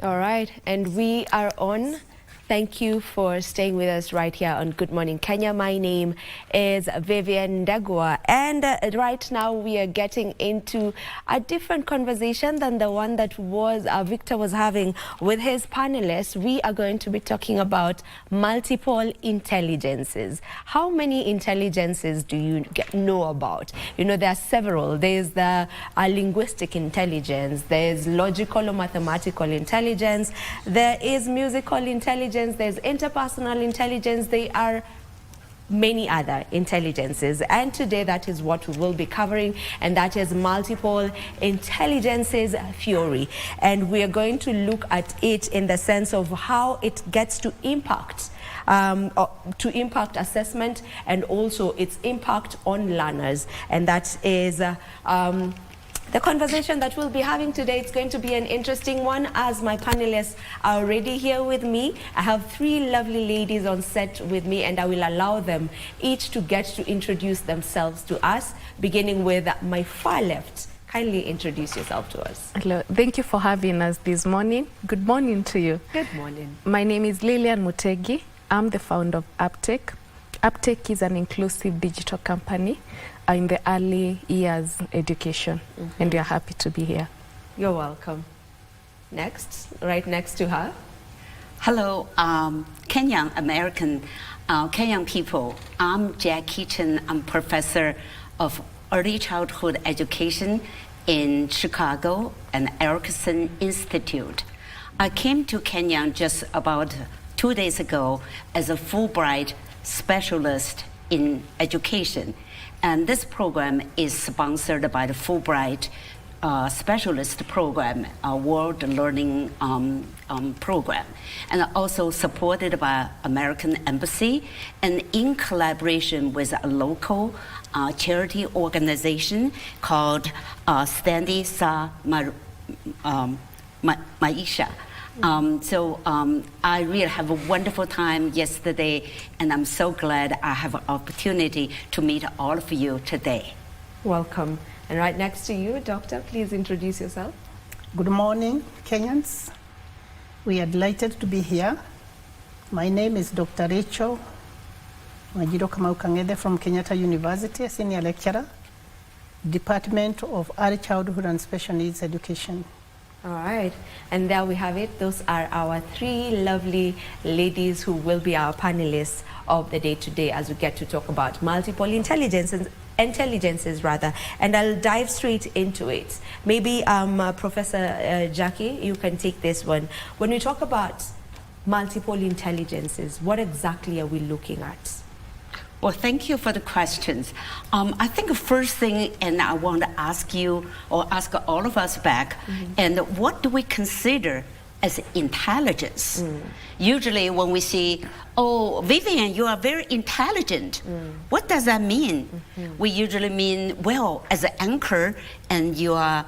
All right, and we are on. Thank you for staying with us right here on Good Morning Kenya. My name is Vivian Ndegwa, and right now we are getting into a different conversation than the one that Victor was having with his panelists. We are going to be talking about multiple intelligences. How many intelligences do you know about? You know, there are several. There's the linguistic intelligence, there's logical or mathematical intelligence, there is musical intelligence, there's interpersonal intelligence, there are many other intelligences, and today that is what we will be covering, and that is multiple intelligences theory. And we are going to look at it in the sense of how it gets to impact assessment and also its impact on learners. And that is the conversation that we'll be having today. It's going to be an interesting one, as my panelists are already here with me. I have three lovely ladies on set with me, and I will allow them each to get to introduce themselves to us, beginning with my far left. Kindly introduce yourself to us. Hello. Thank you for having us this morning. Good morning to you. Good morning. My name is Lilian Mutegi. I'm the founder of Uptake. Uptake is an inclusive digital company in the early years education, and we are happy to be here. You're welcome. Next, right next to her. Hello, Kenyan American, Kenyan people. I'm Jackie Chen. I'm professor of early childhood education in Chicago and Erickson Institute. I came to Kenya just about 2 days ago as a Fulbright specialist in education. And this program is sponsored by the Fulbright Specialist Program, a World Learning Program, and also supported by American Embassy, and in collaboration with a local charity organization called Standy Sa Maisha. I really have a wonderful time yesterday, and I'm so glad I have an opportunity to meet all of you today. Welcome. And right next to you, Doctor, please introduce yourself. Good morning, Kenyans. We are delighted to be here. My name is Dr. Rachel Majiro Kamau Kangede from Kenyatta University, a senior lecturer, Department of Early Childhood and Special Needs Education. All right, and there we have it. Those are our three lovely ladies who will be our panelists of the day today, as we get to talk about multiple intelligences, and I'll dive straight into it. Maybe Professor Jackie, you can take this one. When we talk about multiple intelligences, what exactly are we looking at? Well, thank you for the questions. I think the first thing, and I want to ask you, or ask all of us back, and what do we consider as intelligence? Usually when we say, oh, Vivian, you are very intelligent, what does that mean? We usually mean, well, as an anchor, and you are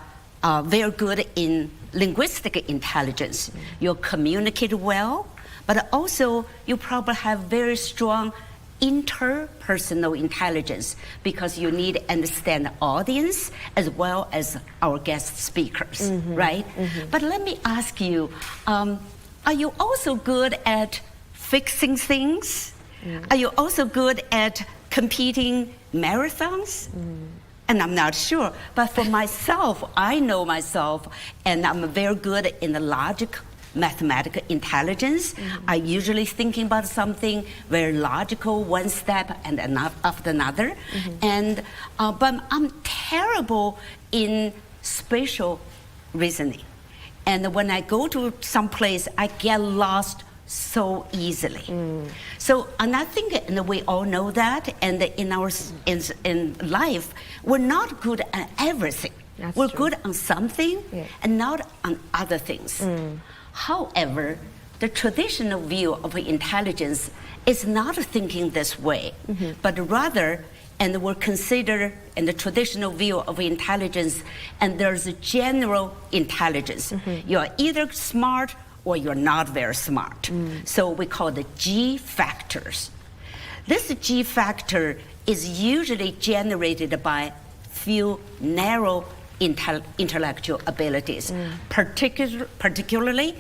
very good in linguistic intelligence. You communicate well, but also you probably have very strong interpersonal intelligence, because you need to understand the audience as well as our guest speakers, right? But let me ask you, are you also good at fixing things? Are you also good at competing marathons? And I'm not sure, but for myself, I know myself, and I'm very good in the logic, mathematical intelligence. I usually thinking about something very logical, one step and after another. And but I'm terrible in spatial reasoning. And when I go to some place, I get lost so easily. So, and I think, and we all know that, and in our in life, we're not good at everything. We're good on something and not on other things. However, the traditional view of intelligence is not thinking this way, but rather, and we're considered in the traditional view of intelligence, and there's a general intelligence. You're either smart or you're not very smart. So we call the G factors. This G factor is usually generated by few narrow intellectual abilities, particularly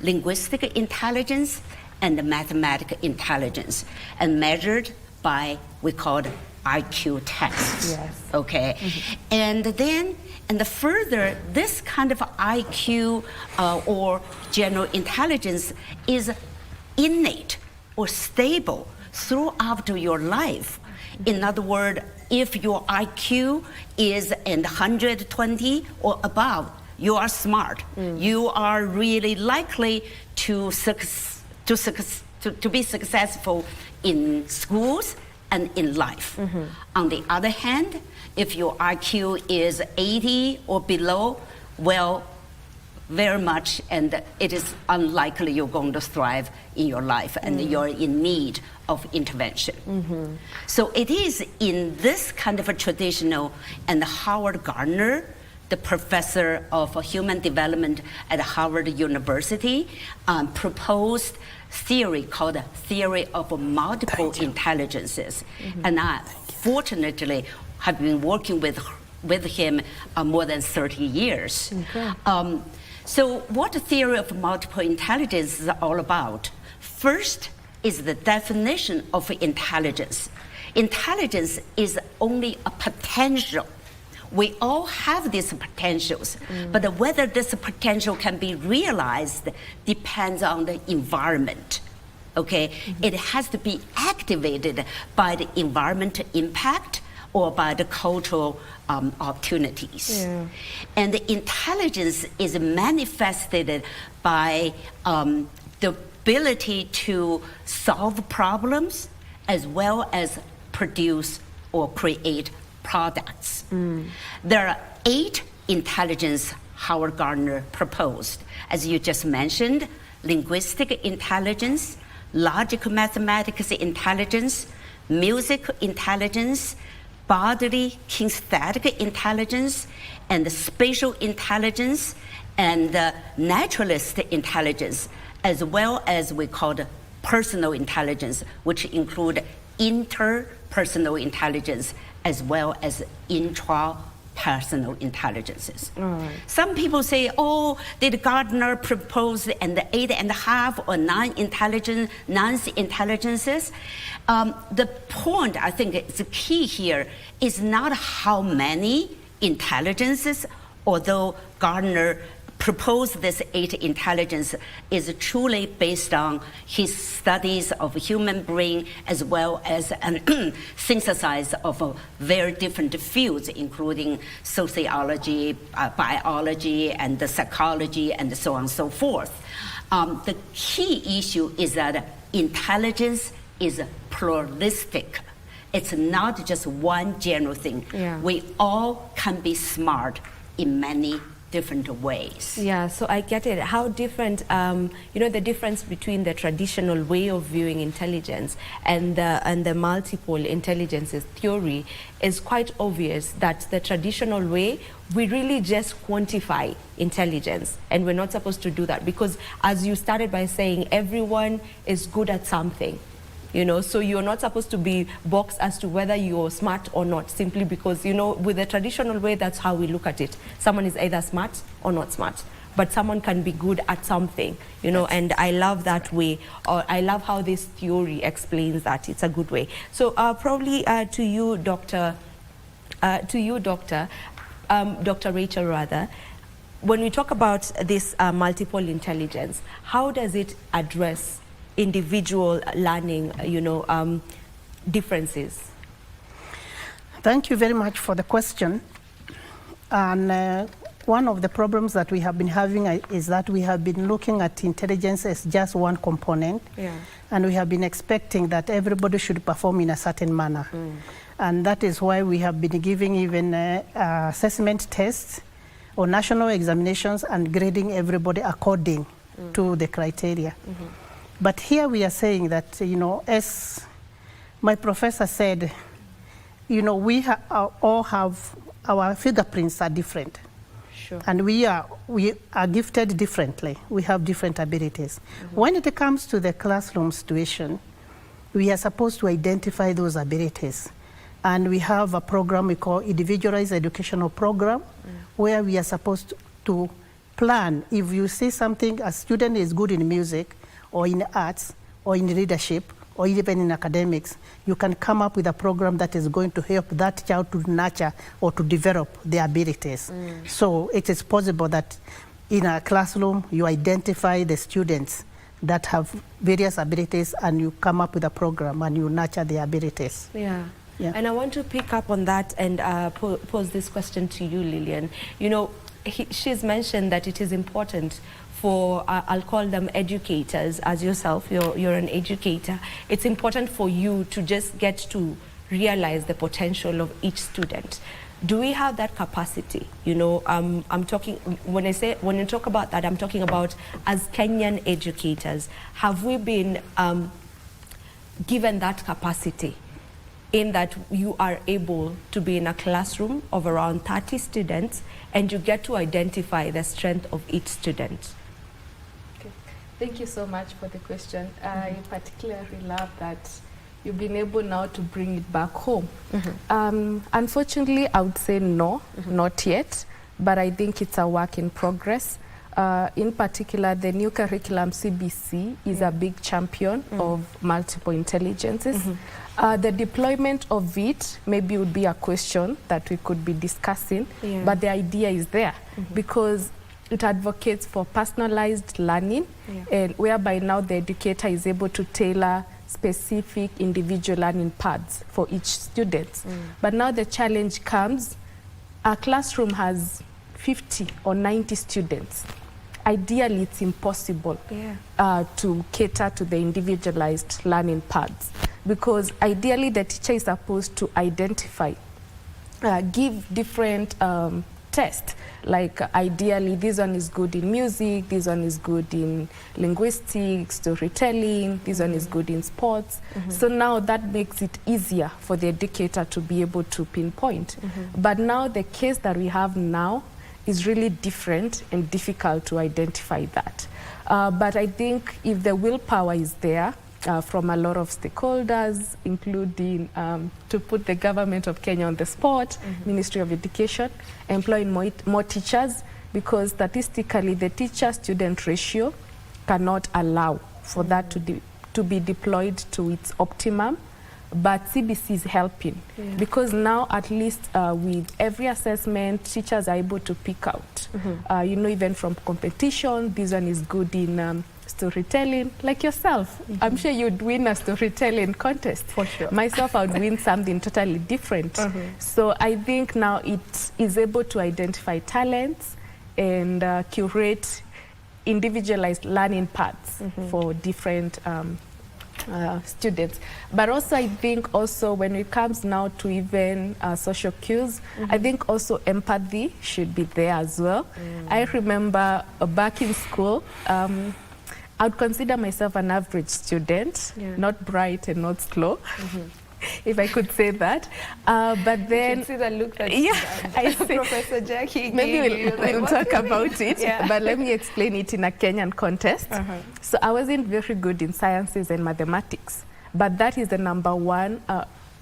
linguistic intelligence and mathematical intelligence, and measured by, we call it IQ tests. Yes. Okay. And then, and further, this kind of IQ or general intelligence is innate or stable throughout your life. In other words, if your IQ is in 120 or above, you are smart. You are really likely to be successful in schools and in life. On the other hand, if your IQ is 80 or below, well, very much, and it is unlikely you're going to thrive in your life, and you're in need of intervention. So it is in this kind of a traditional, and Howard Gardner, the professor of human development at Harvard University, proposed theory called theory of multiple intelligences. And I fortunately have been working with him more than 30 years. So what the theory of multiple intelligence is all about? First is the definition of intelligence. Intelligence is only a potential. We all have these potentials, but whether this potential can be realized depends on the environment. Okay, it has to be activated by the environmental impact or by the cultural opportunities. And the intelligence is manifested by the ability to solve problems as well as produce or create products. There are 8 intelligence Howard Gardner proposed. As you just mentioned, linguistic intelligence, logical mathematics intelligence, music intelligence, bodily kinesthetic intelligence, and spatial intelligence, and naturalist intelligence, as well as we call personal intelligence, which include interpersonal intelligence as well as intrapersonal intelligences. Some people say, oh, did Gardner propose and the 8.5 or 9 intelligences? The point I think is the key here is not how many intelligences, although Gardner proposed this 8 intelligence is truly based on his studies of human brain as well as synthesis of very different fields, including sociology, biology, and the psychology, and so on and so forth. The key issue is that intelligence is pluralistic. It's not just one general thing. We all can be smart in many different ways. Yeah, so I get it. How different, the difference between the traditional way of viewing intelligence and the multiple intelligences theory is quite obvious. That the traditional way, we really just quantify intelligence, and we're not supposed to do that because, as you started by saying, everyone is good at something. So you're not supposed to be boxed as to whether you're smart or not, simply because, with the traditional way, that's how we look at it. Someone is either smart or not smart, but someone can be good at something, and I love that way, or I love how this theory explains that. It's a good way. So probably to you, Dr. Dr. Rachel, rather, when we talk about this multiple intelligence, how does it address individual learning, differences? Thank you very much for the question. And one of the problems that we have been having is that we have been looking at intelligence as just one component, and we have been expecting that everybody should perform in a certain manner. And that is why we have been giving even assessment tests or national examinations and grading everybody according to the criteria. But here we are saying that, as my professor said, we all have, our fingerprints are different. And we are gifted differently. We have different abilities. When it comes to the classroom situation, we are supposed to identify those abilities. And we have a program we call Individualized Educational Program, where we are supposed to plan. If you see something, a student is good in music or in arts or in leadership or even in academics, you can come up with a program that is going to help that child to nurture or to develop their abilities. So it is possible that in a classroom, you identify the students that have various abilities and you come up with a program and you nurture their abilities. Yeah. Yeah. And I want to pick up on that and pose this question to you, Lillian. You know, she's mentioned that it is important for, I'll call them educators, as yourself, you're an educator. It's important for you to just get to realize the potential of each student. Do we have that capacity? You know, I'm talking, when you talk about that, I'm talking about as Kenyan educators, have we been given that capacity in that you are able to be in a classroom of around 30 students and you get to identify the strength of each student? Okay. Thank you so much for the question. I particularly love that you've been able now to bring it back home. Unfortunately, I would say no, not yet, but I think it's a work in progress. In particular, the new curriculum CBC is a big champion of multiple intelligences. The deployment of it maybe would be a question that we could be discussing, but the idea is there because it advocates for personalized learning, and whereby now the educator is able to tailor specific individual learning paths for each student. But now the challenge comes, a classroom has 50 or 90 students. Ideally, it's impossible to cater to the individualized learning paths because ideally the teacher is supposed to identify, give different tests, like ideally this one is good in music, this one is good in linguistics, storytelling, this one is good in sports. So now that makes it easier for the educator to be able to pinpoint. But now the case that we have now is really different and difficult to identify that. But I think if the willpower is there from a lot of stakeholders, including to put the government of Kenya on the spot, Ministry of Education, employing more teachers, because statistically the teacher-student ratio cannot allow for that to be deployed to its optimum. But CBC is helping because now at least with every assessment, teachers are able to pick out, you know, even from competition, this one is good in storytelling, like yourself. I'm sure you'd win a storytelling contest. For sure. Myself, I would win something totally different. So I think now it is able to identify talents and curate individualized learning paths for different students. But also I think also when it comes now to even social cues, I think also empathy should be there as well. I remember back in school, I would consider myself an average student, not bright and not slow, if I could say that. But then... You should see the look that I see. Professor Jackie maybe we'll talk about it, but let me explain it in a Kenyan context. So I wasn't very good in sciences and mathematics, but that is the number one,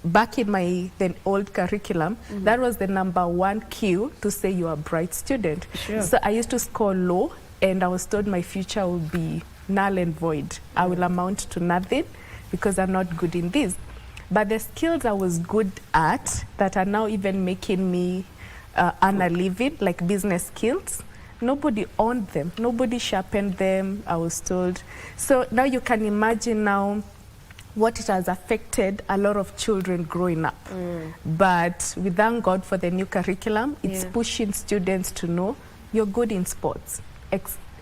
back in my then old curriculum, that was the number one cue to say you're a bright student. So I used to score low, and I was told my future would be null and void. I will amount to nothing because I'm not good in this. But the skills I was good at that are now even making me earn a living, like business skills, nobody owned them, nobody sharpened them, I was told. So now you can imagine now what it has affected a lot of children growing up. But we thank God for the new curriculum. It's pushing students to know you're good in sports,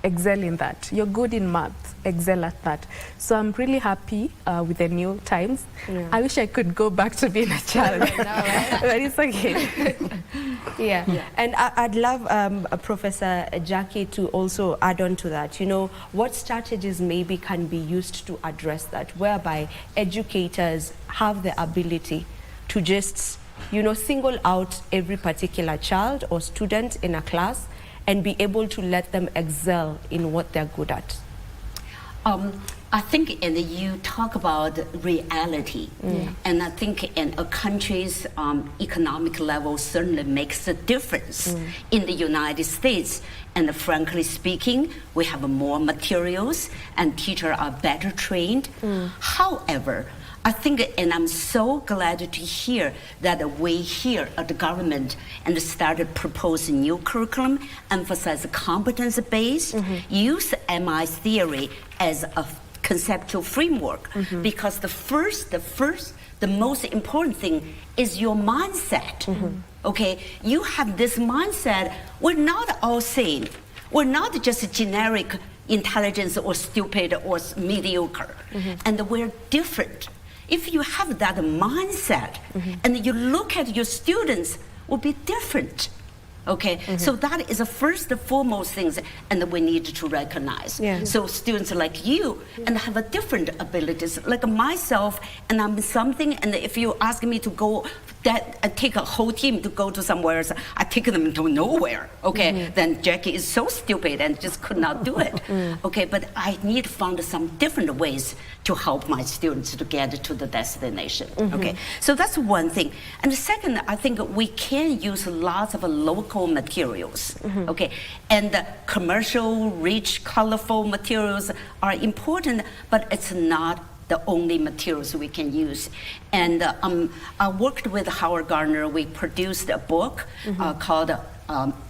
excel in that. You're good in math, excel at that. So I'm really happy with the new times. I wish I could go back to being a child, but it's okay. And I'd love Professor Jackie to also add on to that. You know, what strategies maybe can be used to address that, whereby educators have the ability to just, you know, single out every particular child or student in a class and be able to let them excel in what they're good at? I think, and you talk about reality, and I think in a country's economic level certainly makes a difference. In the United States, and frankly speaking, we have more materials and teachers are better trained. However, I think, and I'm so glad to hear that we here at the government and started proposing new curriculum, emphasize competence base, use MI theory as a conceptual framework, because the most important thing is your mindset. Okay, you have this mindset. We're not all same. We're not just generic intelligence or stupid or mediocre, and we're different. If you have that mindset and you look at your students, will be different. Okay, so that is the first and foremost things, and we need to recognize. So students like you and have a different abilities, like myself, and I'm something. And if you ask me to go, take a whole team to go to somewhere else, I take them to nowhere. Okay, then Jackie is so stupid and just could not do it. Okay, but I need to find some different ways to help my students to get to the destination. Okay, so that's one thing. And the second, I think we can use lots of local materials. Okay, and commercial, rich, colorful materials are important, but it's not the only materials we can use. And I worked with Howard Gardner. We produced a book called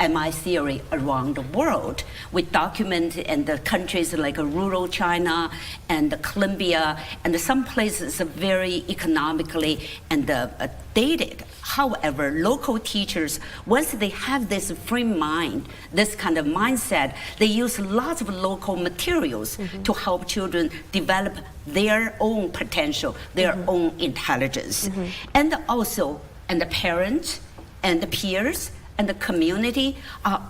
MI Theory Around the World. We document in the countries like rural China and Colombia, and some places are very economically and dated. However, local teachers, once they have this frame mind, this kind of mindset, they use lots of local materials to help children develop their own potential, their own intelligence. And also, and the parents and the peers and the community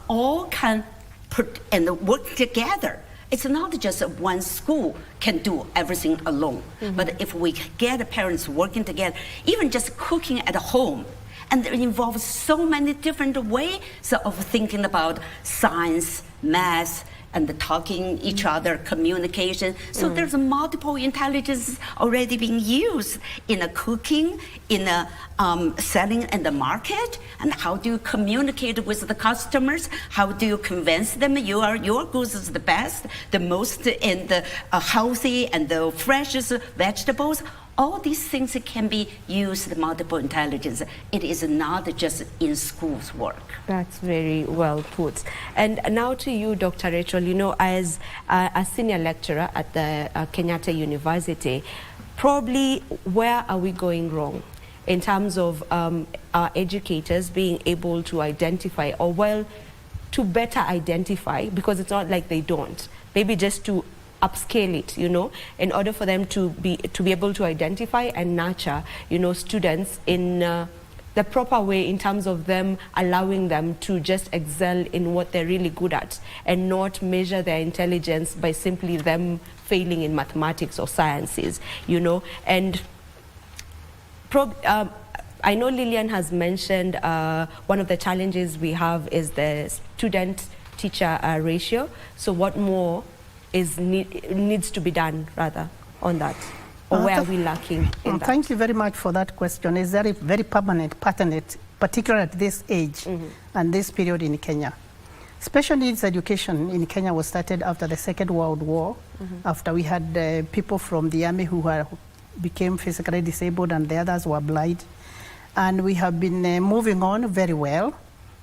all can put and work together. It's not just one school can do everything alone, but if we get the parents working together, even just cooking at home, and it involves so many different ways of thinking about science, math, and talking each other, communication. So there's multiple intelligences already being used in a cooking, in a selling in the market, and how do you communicate with the customers? How do you convince them your goods is the best, the most in the healthy and the freshest vegetables? All these things can be used multiple intelligence. It is not just in schools work. That's very well put. And now to you, Dr. Rachel, you know, as a senior lecturer at the Kenyatta University, probably where are we going wrong in terms of our educators being able to identify, or well, to better identify, because it's not like they don't, maybe just to upscale it, you know, in order for them to be able to identify and nurture, you know, students in the proper way, in terms of them allowing them to just excel in what they're really good at, and not measure their intelligence by simply them failing in mathematics or sciences, you know. And I know Lillian has mentioned one of the challenges we have is the student-teacher ratio. So what more needs to be done rather on that, or where are we lacking in that? Thank you very much for that question. It's very permanent, particularly at this age and this period in Kenya. Special needs education in Kenya was started after the Second World War, after we had people from the army who became physically disabled and the others were blind. And we have been moving on very well.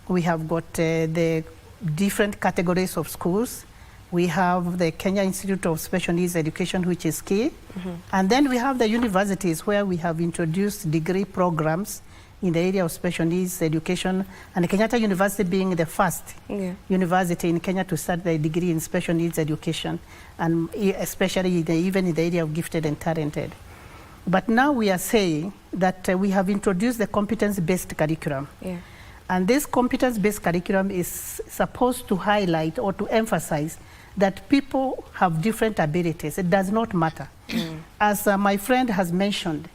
We have got the different categories of schools. We have the Kenya Institute of Special Needs Education, which is key. And then we have the universities where we have introduced degree programs in the area of special needs education, and Kenyatta University being the first university in Kenya to start the degree in special needs education, and especially even in the area of gifted and talented. But now we are saying that we have introduced the competence-based curriculum. And this competence-based curriculum is supposed to highlight or to emphasize that people have different abilities. It does not matter. As my friend has mentioned,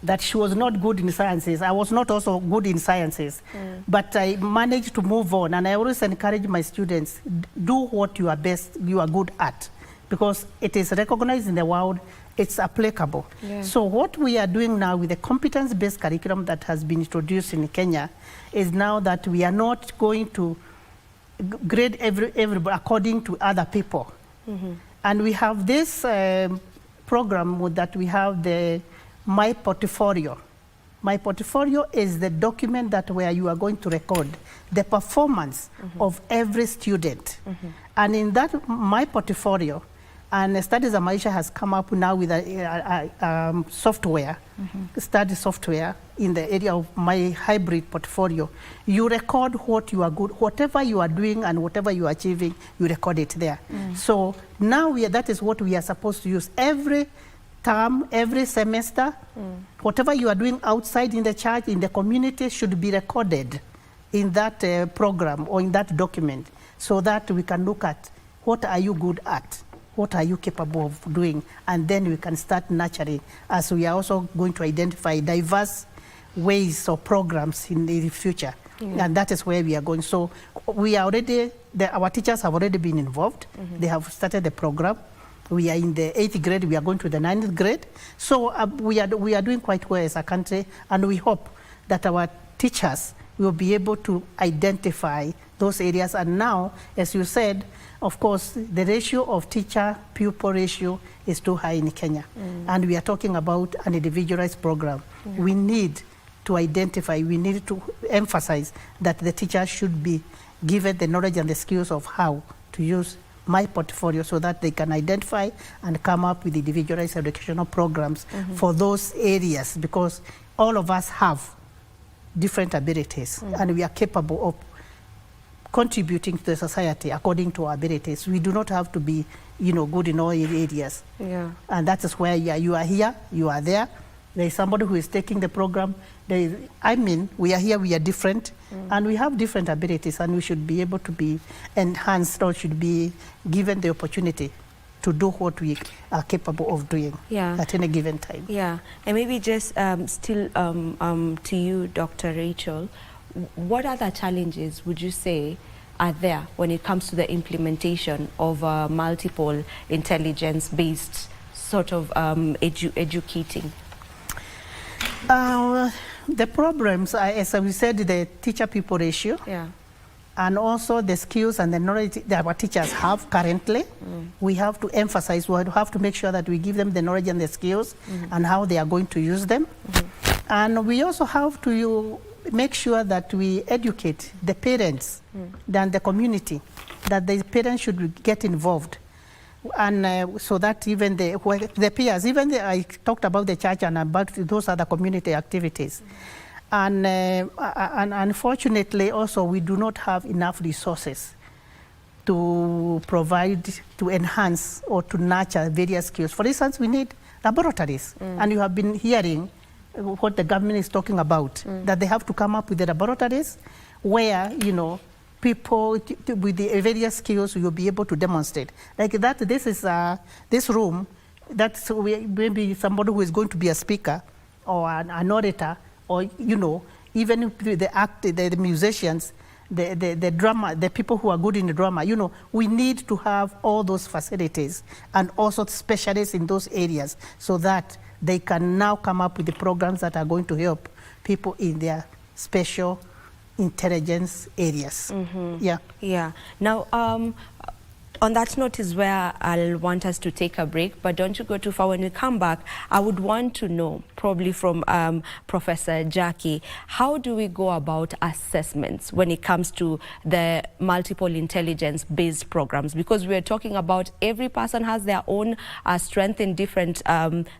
that she was not good in sciences. I was not also good in sciences, but I managed to move on. And I always encourage my students, do what you are good at. because it is recognized in the world, it's applicable. Yeah. So what we are doing now with the competence-based curriculum that has been introduced in Kenya is now that we are not going to grade everybody according to other people. And we have this program that we have the My Portfolio. My Portfolio is the document that where you are going to record the performance of every student. And in that My Portfolio, and Studies of Maisha has come up now with a software, study software in the area of My Hybrid Portfolio. You record what you are good, whatever you are doing and whatever you are achieving, you record it there. So now that is what we are supposed to use every term, every semester. Whatever you are doing outside in the church, in the community, should be recorded in that program or in that document, so that we can look at what are you good at, what are you capable of doing, and then we can start nurturing, as we are also going to identify diverse ways or programs in the future. And that is where we are going. So we are already, our teachers have already been involved. They have started the program. We are in the 8th grade, we are going to the 9th grade. So we are doing quite well as a country, and we hope that our teachers will be able to identify those areas. And now, as you said, of course, the ratio of teacher-pupil ratio is too high in Kenya. And we are talking about an individualized program. We need to identify, we need to emphasize that the teacher should be given the knowledge and the skills of how to use My Portfolio, so that they can identify and come up with individualized educational programs for those areas, because all of us have different abilities and we are capable of contributing to the society according to our abilities. We do not have to be, good in all areas. Yeah. And that is where you are here, you are there. There is somebody who is taking the program. We are here, we are different, and we have different abilities, and we should be able to be enhanced, or should be given the opportunity to do what we are capable of doing at any given time. Yeah, and maybe just still to you, Dr. Rachel, what other challenges would you say are there when it comes to the implementation of multiple intelligence-based sort of educating? The problems are, as we said, the teacher-pupil ratio, and also the skills and the knowledge that our teachers have currently. We have to emphasize, we have to make sure that we give them the knowledge and the skills and how they are going to use them. And we also have to make sure that we educate the parents and the community, that the parents should get involved. And so that even the peers, I talked about the church and about those other community activities. And unfortunately also we do not have enough resources to provide, to enhance or to nurture various skills. For instance, we need laboratories. And you have been hearing what the government is talking about, that they have to come up with the laboratories where, people with the various skills will be able to demonstrate. Like that, this is this room, that's maybe somebody who is going to be a speaker or an orator, or even the musicians, the drama, the people who are good in the drama. We need to have all those facilities and also specialists in those areas, so that they can now come up with the programs that are going to help people in their special intelligence areas. Yeah. Now, on that note is where I'll want us to take a break, but don't you go too far. When we come back, I would want to know, probably from Professor Jackie, how do we go about assessments when it comes to the multiple intelligence-based programs? Because we're talking about every person has their own strength in different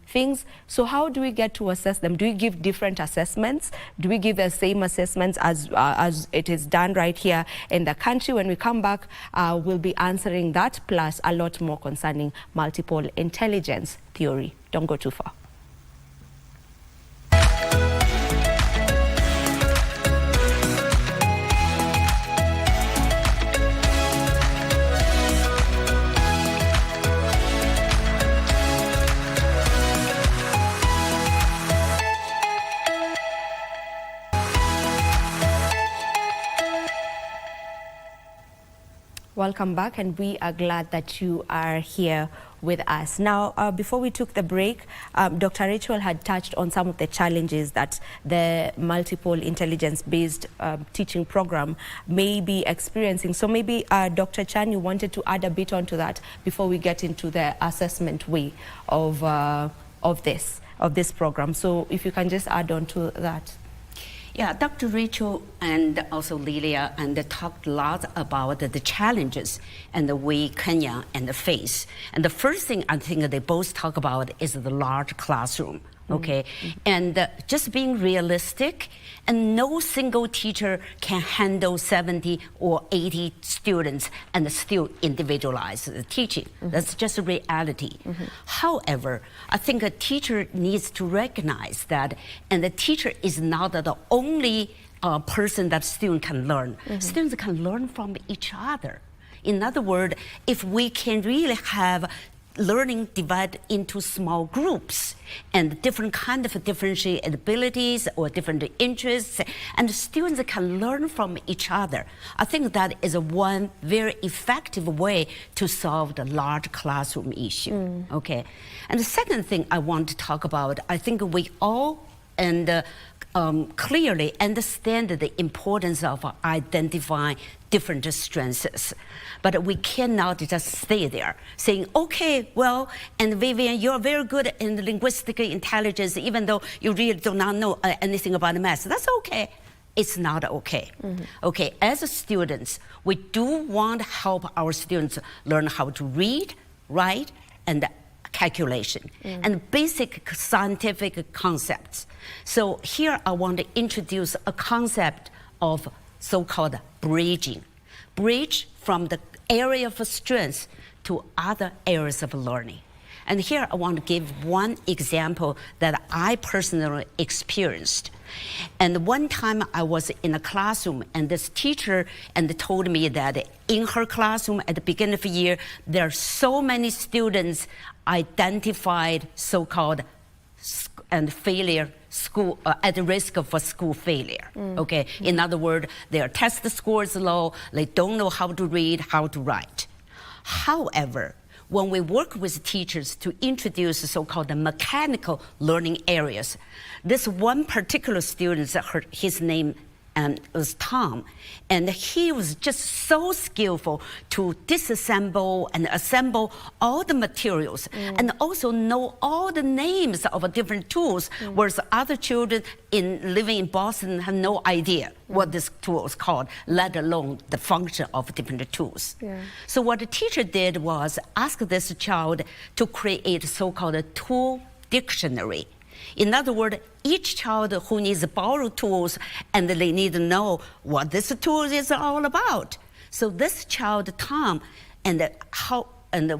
things. So how do we get to assess them? Do we give different assessments? Do we give the same assessments as it is done right here in the country? When we come back, we'll be answering that, plus a lot more concerning multiple intelligence theory. Don't go too far. Welcome back, and we are glad that you are here with us. Now, before we took the break, Dr. Rachel had touched on some of the challenges that the multiple intelligence-based teaching program may be experiencing. So maybe, Dr. Chan, you wanted to add a bit onto that before we get into the assessment way of this program. So if you can just add on to that. Yeah, Dr. Rachel and also Lilia and talked a lot about the challenges and the way Kenya and the face. And the first thing I think they both talk about is the large classroom. Okay, and just being realistic, and no single teacher can handle 70 or 80 students and still individualize the teaching. That's just a reality. However, I think a teacher needs to recognize that, and the teacher is not the only person that students can learn. Students can learn from each other. In other words, if we can really have learning divided into small groups and different kind of differentiated abilities or different interests, and students can learn from each other. I think that is one very effective way to solve the large classroom issue. Okay, and the second thing I want to talk about, I think we all clearly understand the importance of identifying different strengths. But we cannot just stay there saying, okay, well, and Vivian, you're very good in linguistic intelligence, even though you really do not know anything about math. That's okay. It's not okay. Okay, as students, we do want to help our students learn how to read, write, and calculation, and basic scientific concepts. So here I want to introduce a concept of so-called bridging. Bridge from the area of strength to other areas of learning. And here I want to give one example that I personally experienced. And one time I was in a classroom, and this teacher told me that in her classroom at the beginning of the year, there are so many students identified so-called failure school at risk for school failure. Okay, in other words, their test score is low, they don't know how to read, how to write. However, when we work with teachers to introduce so-called mechanical learning areas, this one particular student, his name was Tom, and he was just so skillful to disassemble and assemble all the materials and also know all the names of different tools, whereas other children living in Boston have no idea what this tool is called, let alone the function of different tools. So what the teacher did was ask this child to create so-called a tool dictionary. In other words, each child who needs to borrow tools, and they need to know what this tool is all about. So this child, Tom, and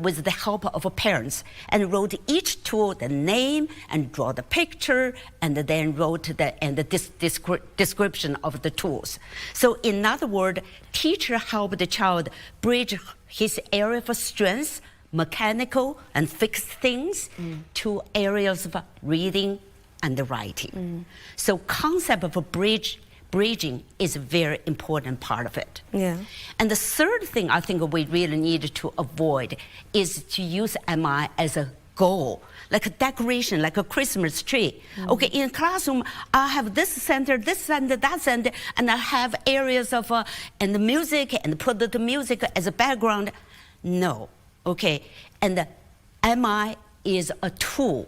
with the help of parents, and wrote each tool the name and draw the picture, and then wrote the description of the tools. So in other words, teacher helped the child bridge his area of strength, mechanical and fixed things, to areas of reading and writing. So concept of bridging is a very important part of it. And the third thing I think we really need to avoid is to use MI as a goal, like a decoration, like a Christmas tree. Okay, in classroom, I have this center, that center, and I have areas of and the music, and put the music as a background. No. Okay, and MI is a tool,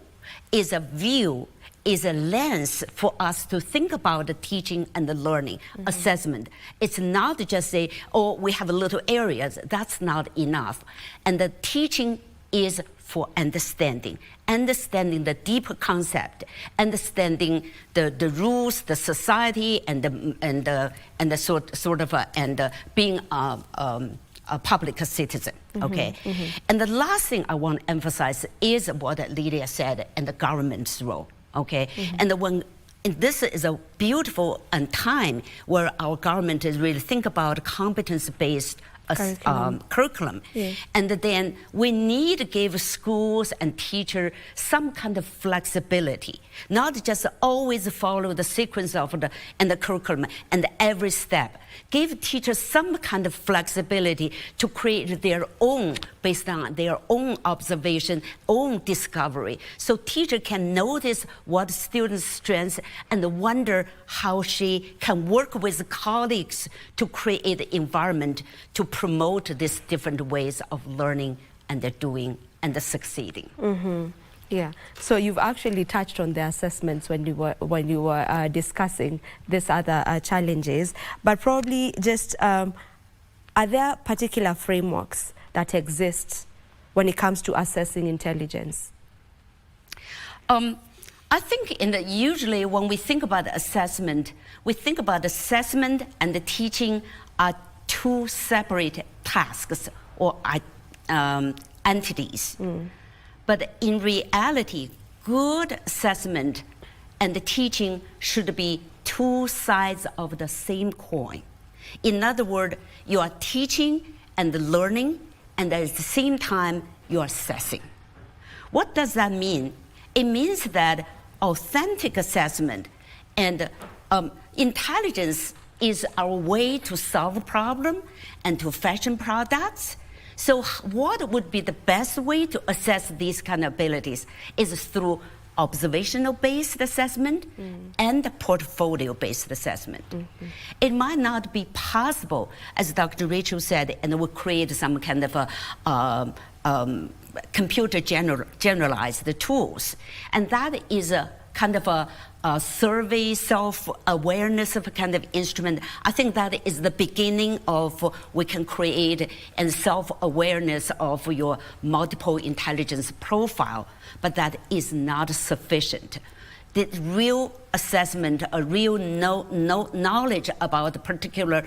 is a view, is a lens for us to think about the teaching and the learning, assessment. It's not just say, oh, we have little areas. That's not enough. And the teaching is for understanding the deeper concept, understanding the rules, the society, and the sort of being a public citizen, okay? And the last thing I want to emphasize is what Lydia said, and the government's role, okay? And this is a beautiful time where our government is really think about competence-based curriculum. Yes. And then we need to give schools and teachers some kind of flexibility, not just always follow the sequence of the curriculum and every step. Give teachers some kind of flexibility to create their own, based on their own observation, own discovery. So teacher can notice what student's strengths and wonder how she can work with colleagues to create the environment to promote these different ways of learning and doing and succeeding. Yeah, so you've actually touched on the assessments when you were discussing these other challenges, but probably just are there particular frameworks that exist when it comes to assessing intelligence? I think usually when we think about assessment, we think about assessment and the teaching are two separate tasks or entities. But in reality, good assessment and the teaching should be two sides of the same coin. In other words, you are teaching and learning, and at the same time, you are assessing. What does that mean? It means that authentic assessment and intelligence is our way to solve a problem and to fashion products. So what would be the best way to assess these kind of abilities is through observational-based assessment and portfolio-based assessment. It might not be possible, as Dr. Rachel said, and we'll create some kind of a computer generalized tools. And that is a kind of a survey, self-awareness of a kind of instrument. I think that is the beginning of we can create and self-awareness of your multiple intelligence profile, but that is not sufficient. The real assessment, a real knowledge about a particular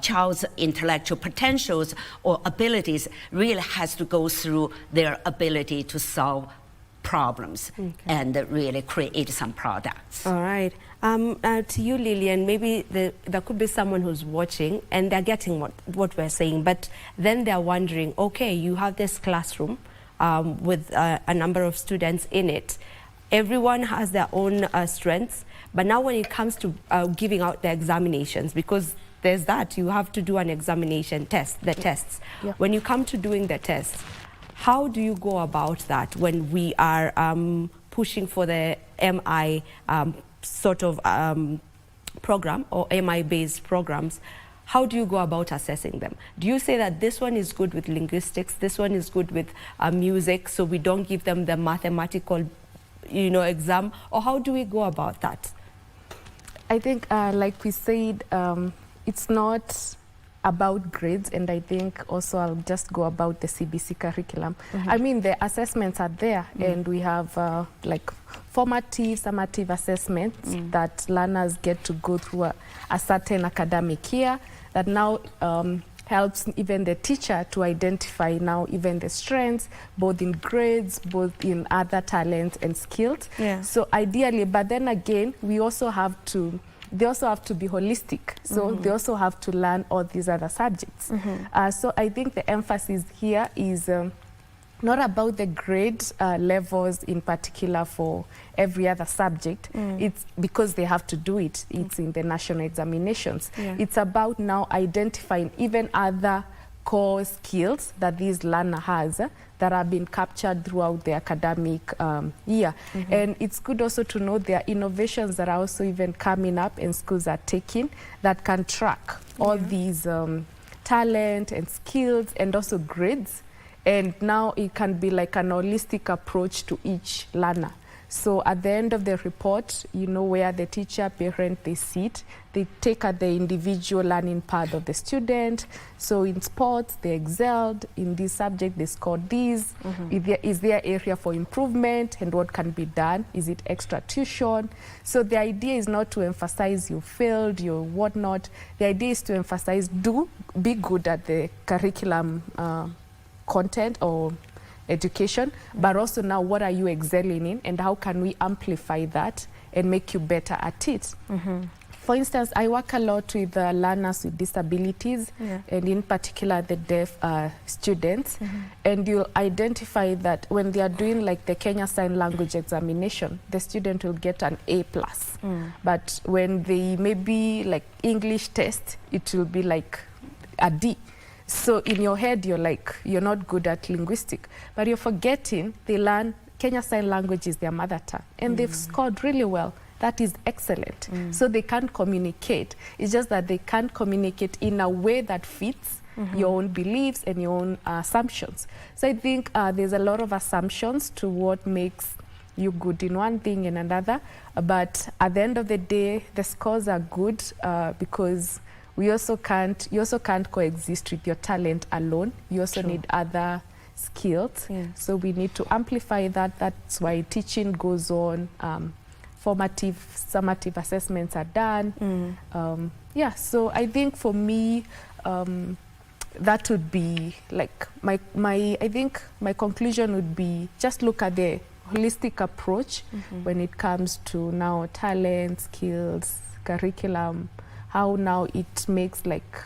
child's intellectual potentials or abilities really has to go through their ability to solve problems and really create some products. All right. To you, Lillian, maybe there could be someone who's watching and they're getting what we're saying, but then they're wondering, okay, you have this classroom with a number of students in it. Everyone has their own strengths, but now when it comes to giving out the examinations, because there's that, you have to do an examination test, the tests. Yeah. When you come to doing the tests, how do you go about that when we are pushing for the MI sort of program or MI-based programs? How do you go about assessing them? Do you say that this one is good with linguistics, this one is good with music, so we don't give them the mathematical, exam? Or how do we go about that? I think, like we said, it's not about grades, and I think also I'll just go about the CBC curriculum. I mean, the assessments are there, and we have like formative, summative assessments that learners get to go through a certain academic year that now helps even the teacher to identify now even the strengths, both in grades, both in other talents and skills. Yeah. So ideally, but then again, they also have to be holistic. So they also have to learn all these other subjects. So I think the emphasis here is not about the grade levels in particular for every other subject. It's because they have to do it. It's in the national examinations. Yeah. It's about now identifying even other core skills that this learner has that have been captured throughout the academic year. And it's good also to know there are innovations that are also even coming up and schools are taking that can track all these talent and skills and also grades. And now it can be like an holistic approach to each learner. So at the end of the report, you know where the teacher, parent, they sit. They take at the individual learning part of the student. So in sports, they excelled. In this subject, they scored these. Is there area for improvement and what can be done? Is it extra tuition? So the idea is not to emphasize you failed, you whatnot. The idea is to emphasize be good at the curriculum content or education, but also now what are you excelling in and how can we amplify that and make you better at it. for instance, I work a lot with learners with disabilities, and in particular the deaf students. And you'll identify that when they are doing like the Kenya Sign Language examination, the student will get an A+. But when they maybe like English test, it will be like a D. So in your head, you're like, you're not good at linguistic, but you're forgetting they learn Kenya Sign Language is their mother tongue, and they've scored really well. That is excellent. So they can't communicate. It's just that they can't communicate in a way that fits your own beliefs and your own assumptions. So I think there's a lot of assumptions to what makes you good in one thing and another. But at the end of the day, the scores are good because you also can't coexist with your talent alone. You also need other skills. So we need to amplify that. That's why teaching goes on. Formative, summative assessments are done. So I think for me, that would be like I think my conclusion would be just look at the holistic approach when it comes to now talent, skills, curriculum, how now it makes like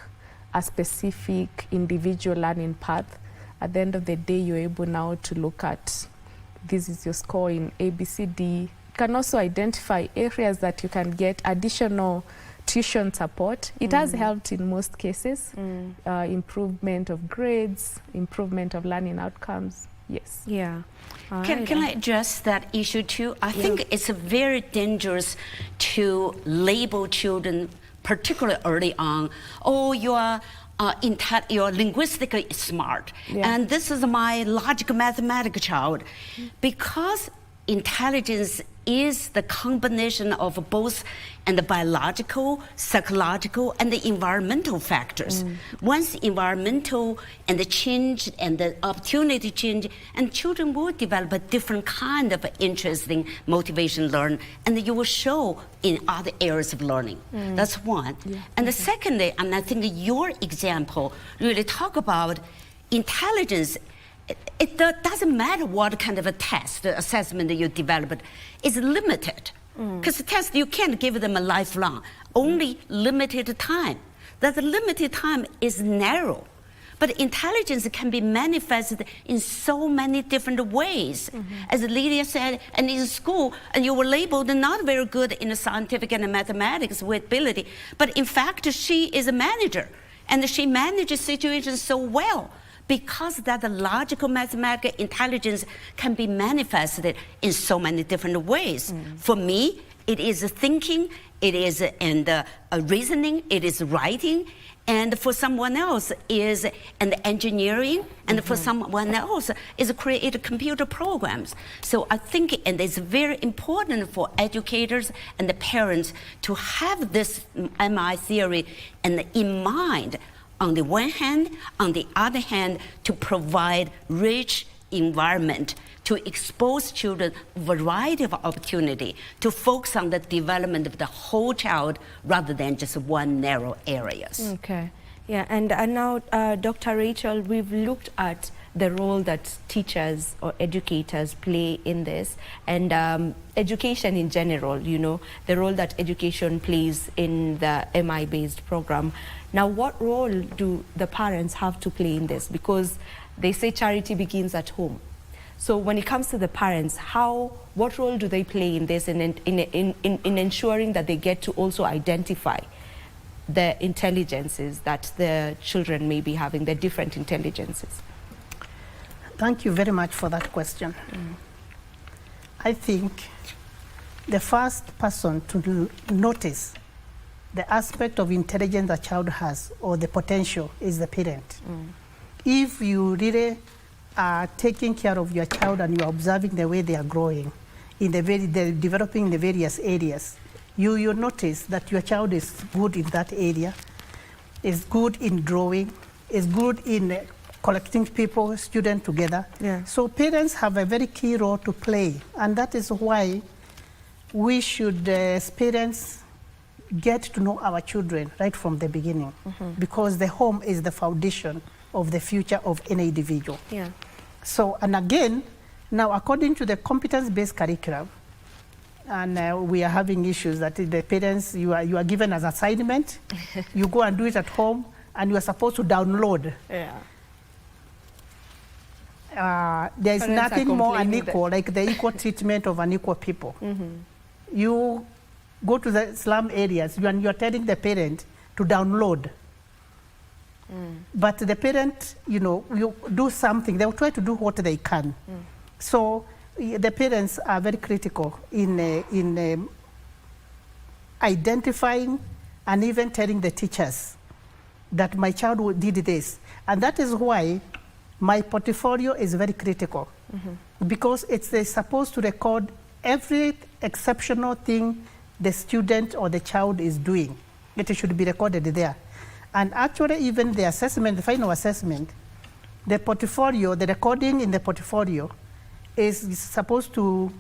a specific individual learning path. At the end of the day, you're able now to look at this is your score in ABCD. You can also identify areas that you can get additional tuition support. It has helped in most cases. Improvement of grades, improvement of learning outcomes. Yes. Yeah. Can I address that issue too? I think it's very dangerous to label children, particularly early on, oh, you're linguistically smart, and this is my logical mathematical child, because intelligence is the combination of both and the biological, psychological, and the environmental factors. Once environmental and the change and the opportunity change, and children will develop a different kind of interesting motivation learn, and you will show in other areas of learning. That's one. And the secondly, and I think your example really talk about intelligence. It doesn't matter what kind of a test, assessment that you develop, it's limited. Because the test, you can't give them a lifelong, only limited time. That limited time is narrow. But intelligence can be manifested in so many different ways. As Lydia said, and in school, and you were labeled not very good in the scientific and mathematics with ability, but in fact, she is a manager, and she manages situations so well, because that logical mathematical intelligence can be manifested in so many different ways. For me, it is thinking, it is reasoning, it is writing, and for someone else is engineering, and for someone else is create computer programs. So I think, and it's very important for educators and the parents to have this MI theory and in mind. On the one hand, on the other hand, to provide rich environment, to expose children a variety of opportunity, to focus on the development of the whole child rather than just one narrow areas. Okay, yeah, and now, Dr. Rachel, we've looked at the role that teachers or educators play in this, and education in general, you know, the role that education plays in the MI-based program. Now, what role do the parents have to play in this? Because they say charity begins at home. So when it comes to the parents, what role do they play in this, in ensuring that they get to also identify the intelligences that the children may be having, the different intelligences? Thank you very much for that question. I think the first person to notice the aspect of intelligence a child has, or the potential, is the parent. If you really are taking care of your child and you are observing the way they are growing, they're developing in the various areas, you'll notice that your child is good in that area, is good in drawing, is good in collecting people, students together. So parents have a very key role to play, and that is why we should, as parents, get to know our children right from the beginning, because the home is the foundation of the future of any individual. So, and again, now according to the competence-based curriculum, and we are having issues that the parents, you are given as assignment, you go and do it at home, and you are supposed to download. Yeah. There is Parents nothing are more complaining unequal, like the equal treatment of unequal people. You go to the slum areas, and you are telling the parent to download. But the parent, you do something, they will try to do what they can. So the parents are very critical in identifying and even telling the teachers that my child did this. And that is why my portfolio is very critical, because it's supposed to record every exceptional thing the student or the child is doing. It should be recorded there. And actually, even the assessment, the final assessment, the portfolio, the recording in the portfolio is supposed to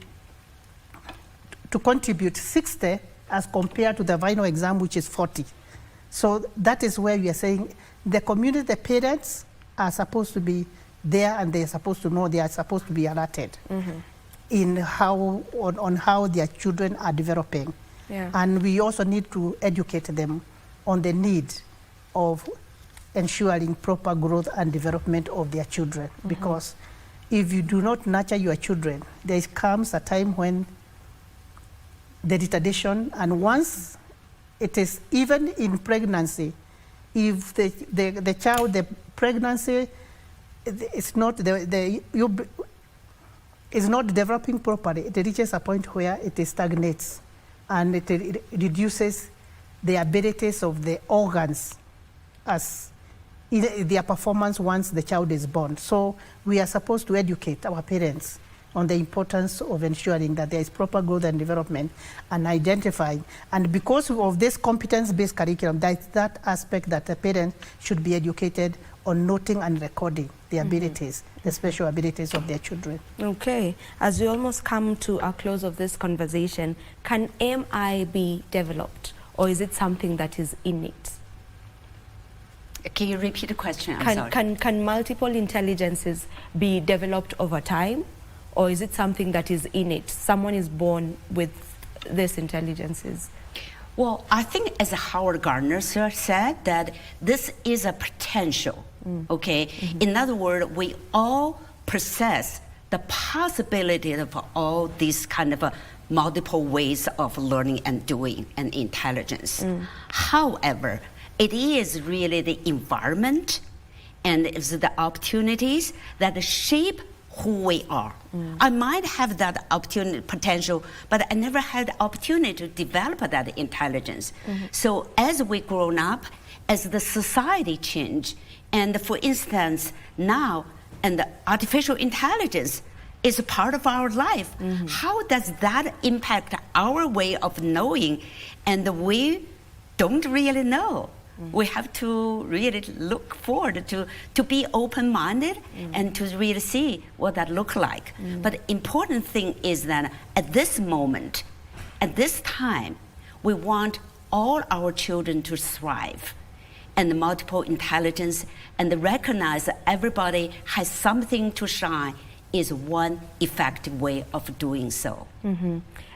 contribute 60 as compared to the final exam, which is 40. So that is where we are saying the community, the parents are supposed to be there, and they are supposed to know, they are supposed to be alerted in on how their children are developing. Yeah. And we also need to educate them on the need of ensuring proper growth and development of their children. Because if you do not nurture your children, there comes a time when the retardation, and once it is even in pregnancy, if the child, the pregnancy is not is not developing properly, it reaches a point where it stagnates, and it reduces the abilities of the organs as their performance once the child is born. So we are supposed to educate our parents on the importance of ensuring that there is proper growth and development and identifying. And because of this competence-based curriculum, that aspect that the parents should be educated on noting and recording the abilities, the special abilities of their children. Okay, as we almost come to a close of this conversation, can MI be developed, or is it something that is innate? Can you repeat the question? I'm sorry. Can multiple intelligences be developed over time, or is it something that is innate? Someone is born with these intelligences. Well, I think as Howard Gardner sir said, that this is a potential, okay? In other words, we all possess the possibility of all these kind of multiple ways of learning and doing and intelligence. However, it is really the environment and it's the opportunities that shape who we are. I might have that opportunity, potential, but I never had the opportunity to develop that intelligence. So as we grown up, as the society change, and for instance, now, and the artificial intelligence is a part of our life, how does that impact our way of knowing? And we don't really know. We have to really look forward to be open-minded and to really see what that look like. But the important thing is that at this moment, at this time, we want all our children to thrive and the multiple intelligence, and recognize that everybody has something to shine is one effective way of doing so.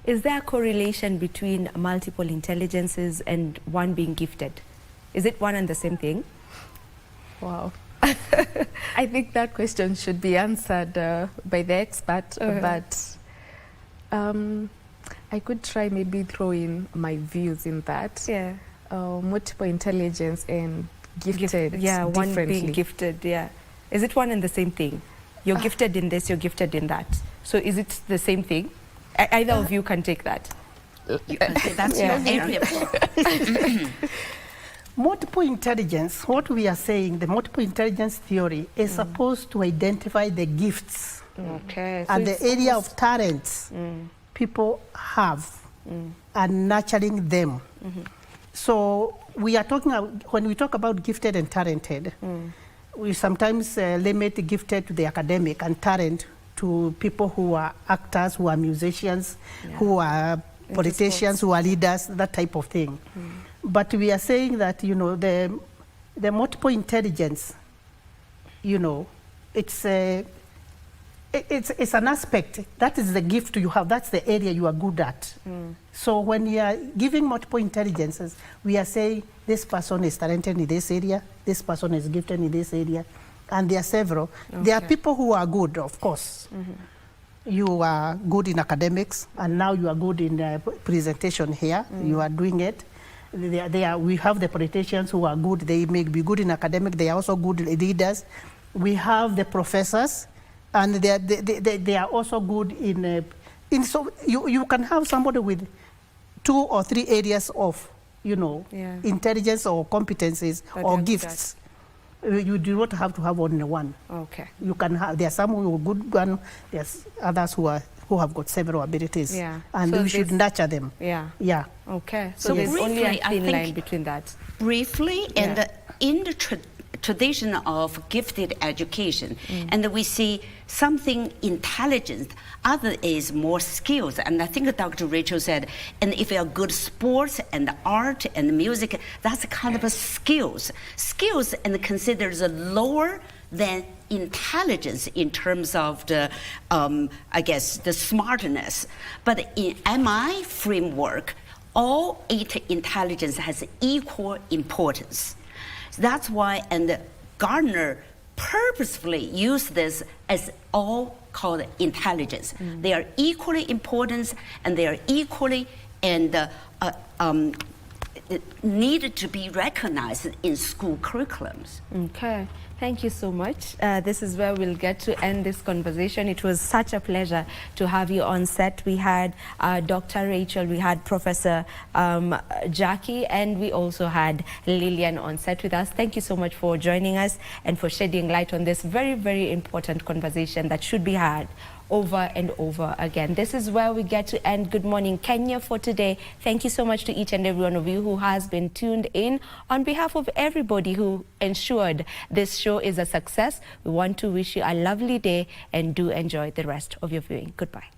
Is there a correlation between multiple intelligences and one being gifted? Is it one and the same thing? Wow. I think that question should be answered by the expert, but I could try maybe throw in my views in that. Yeah. Multiple intelligence and gifted. Yeah, one differently. being gifted, yeah. Is it one and the same thing? You're gifted in this, you're gifted in that. So is it the same thing? Either of you can take that. You can say that's your area. Multiple intelligence, what we are saying, the multiple intelligence theory is supposed to identify the gifts Okay. and the area of talents people have and nurturing them. So we are talking about, when we talk about gifted and talented, we sometimes limit gifted to the academic and talent to people who are actors, who are musicians, who are politicians, who are leaders, that type of thing. But we are saying that, you know, the multiple intelligence, you know, it's it's an aspect. That is the gift you have. That's the area you are good at. So when you are giving multiple intelligences, we are saying this person is talented in this area, this person is gifted in this area, and there are several. Okay. There are people who are good, of course. You are good in academics, and now you are good in presentation here. You are doing it. We have the politicians who are good. They may be good in academic. They are also good leaders. We have the professors, and they are also good in so you can have somebody with 2 or 3 areas of intelligence or competencies or gifts. You do not have to have only one. Okay. You can have. There are some who are good one. There's others who have got several abilities. Yeah. And so we should nurture them. Yeah. Yeah. Okay. So there's briefly, only a I thin think line between that. Briefly, and in the tradition of gifted education, and we see something intelligent, other is more skills. And I think Dr. Rachel said, and if you are good sports and art and music, that's kind of a skills and considers lower than intelligence in terms of the I guess the smartness. But in MI framework, all 8 intelligence has equal importance. That's why, and Gardner purposefully used this as all called intelligence. They are equally important, and they are equally needed to be recognized in school curriculums. Okay. Thank you so much. This is where we'll get to end this conversation. It was such a pleasure to have you on set. We had Dr. Rachel, we had Professor Jackie, and we also had Lillian on set with us. Thank you so much for joining us and for shedding light on this very, very important conversation that should be had over and over again. This is where we get to end Good Morning Kenya for today. Thank you so much to each and every one of you who has been tuned in. On behalf of everybody who ensured this show is a success, we want to wish you a lovely day and do enjoy the rest of your viewing. Goodbye.